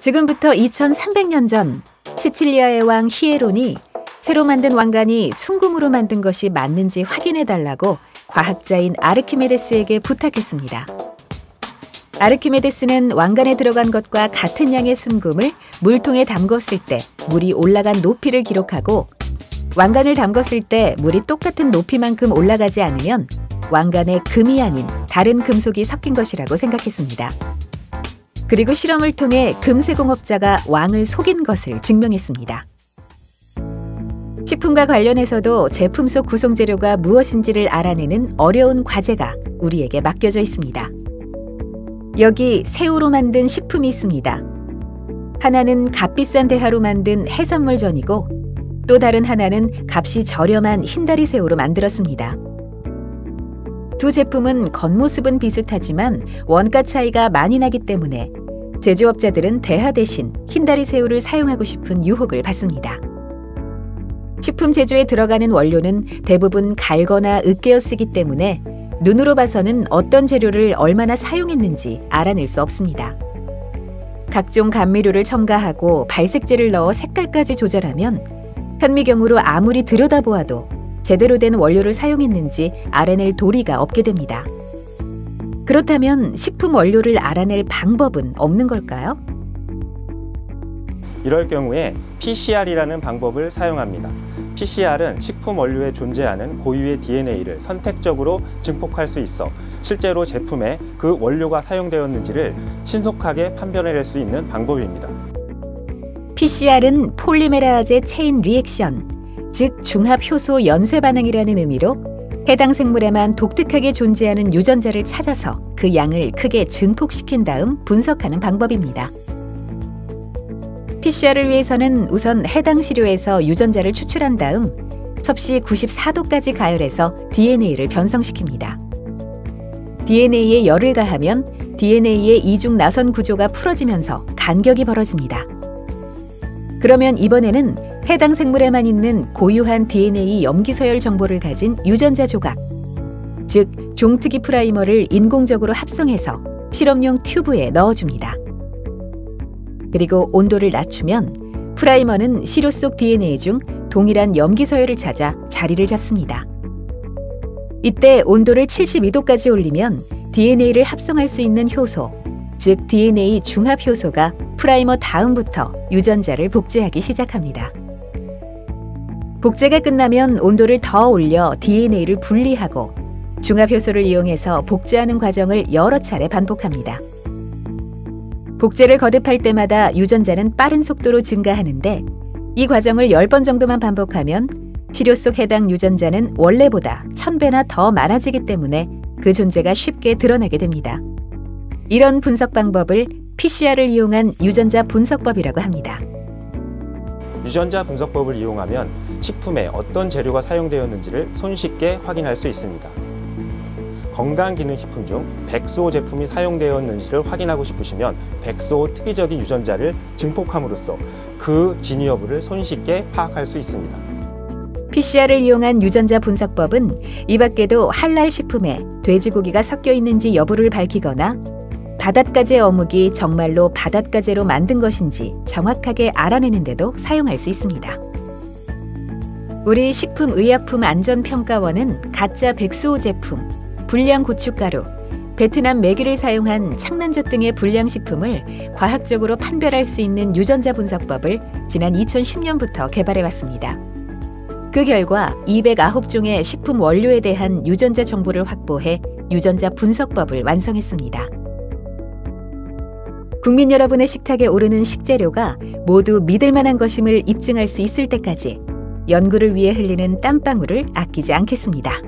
지금부터 2300년 전 시칠리아의 왕 히에론이 새로 만든 왕관이 순금으로 만든 것이 맞는지 확인해달라고 과학자인 아르키메데스에게 부탁했습니다. 아르키메데스는 왕관에 들어간 것과 같은 양의 순금을 물통에 담궜을 때 물이 올라간 높이를 기록하고 왕관을 담궜을 때 물이 똑같은 높이만큼 올라가지 않으면 왕관에 금이 아닌 다른 금속이 섞인 것이라고 생각했습니다. 그리고 실험을 통해 금세공업자가 왕을 속인 것을 증명했습니다. 식품과 관련해서도 제품 속 구성재료가 무엇인지를 알아내는 어려운 과제가 우리에게 맡겨져 있습니다. 여기 새우로 만든 식품이 있습니다. 하나는 값비싼 대하로 만든 해산물전이고 또 다른 하나는 값이 저렴한 흰다리 새우로 만들었습니다. 두 제품은 겉모습은 비슷하지만 원가 차이가 많이 나기 때문에 제조업자들은 대하 대신 흰다리 새우를 사용하고 싶은 유혹을 받습니다. 식품 제조에 들어가는 원료는 대부분 갈거나 으깨어 쓰기 때문에 눈으로 봐서는 어떤 재료를 얼마나 사용했는지 알아낼 수 없습니다. 각종 감미료를 첨가하고 발색제를 넣어 색깔까지 조절하면 현미경으로 아무리 들여다보아도 제대로 된 원료를 사용했는지 알아낼 도리가 없게 됩니다. 그렇다면 식품 원료를 알아낼 방법은 없는 걸까요? 이럴 경우에 PCR이라는 방법을 사용합니다. PCR은 식품 원료에 존재하는 고유의 DNA를 선택적으로 증폭할 수 있어 실제로 제품에 그 원료가 사용되었는지를 신속하게 판별해낼 수 있는 방법입니다. PCR은 폴리메라제 체인 리액션, 즉 중합효소 연쇄 반응이라는 의미로 해당 생물에만 독특하게 존재하는 유전자를 찾아서 그 양을 크게 증폭시킨 다음 분석하는 방법입니다. PCR을 위해서는 우선 해당 시료에서 유전자를 추출한 다음 섭씨 94도까지 가열해서 DNA를 변성시킵니다. DNA에 열을 가하면 DNA의 이중 나선 구조가 풀어지면서 간격이 벌어집니다. 그러면 이번에는 해당 생물에만 있는 고유한 DNA 염기서열 정보를 가진 유전자 조각, 즉 종특이 프라이머를 인공적으로 합성해서 실험용 튜브에 넣어줍니다. 그리고 온도를 낮추면 프라이머는 시료 속 DNA 중 동일한 염기서열을 찾아 자리를 잡습니다. 이때 온도를 72도까지 올리면 DNA를 합성할 수 있는 효소, 즉 DNA 중합효소가 프라이머 다음부터 유전자를 복제하기 시작합니다. 복제가 끝나면 온도를 더 올려 DNA를 분리하고 중합효소를 이용해서 복제하는 과정을 여러 차례 반복합니다. 복제를 거듭할 때마다 유전자는 빠른 속도로 증가하는데 이 과정을 10번 정도만 반복하면 시료 속 해당 유전자는 원래보다 1000배나 더 많아지기 때문에 그 존재가 쉽게 드러나게 됩니다. 이런 분석 방법을 PCR을 이용한 유전자 분석법이라고 합니다. 유전자 분석법을 이용하면 식품에 어떤 재료가 사용되었는지를 손쉽게 확인할 수 있습니다. 건강기능식품 중 백수호 제품이 사용되었는지를 확인하고 싶으시면 백수호 특이적인 유전자를 증폭함으로써 그 진위 여부를 손쉽게 파악할 수 있습니다. PCR을 이용한 유전자 분석법은 이 밖에도 할랄 식품에 돼지고기가 섞여 있는지 여부를 밝히거나 바닷가재 어묵이 정말로 바닷가재로 만든 것인지 정확하게 알아내는 데도 사용할 수 있습니다. 우리 식품의약품안전평가원은 가짜 백수호 제품, 불량 고춧가루, 베트남 메기를 사용한 창난젓 등의 불량식품을 과학적으로 판별할 수 있는 유전자 분석법을 지난 2010년부터 개발해왔습니다. 그 결과 209종의 식품 원료에 대한 유전자 정보를 확보해 유전자 분석법을 완성했습니다. 국민 여러분의 식탁에 오르는 식재료가 모두 믿을 만한 것임을 입증할 수 있을 때까지 연구를 위해 흘리는 땀방울을 아끼지 않겠습니다.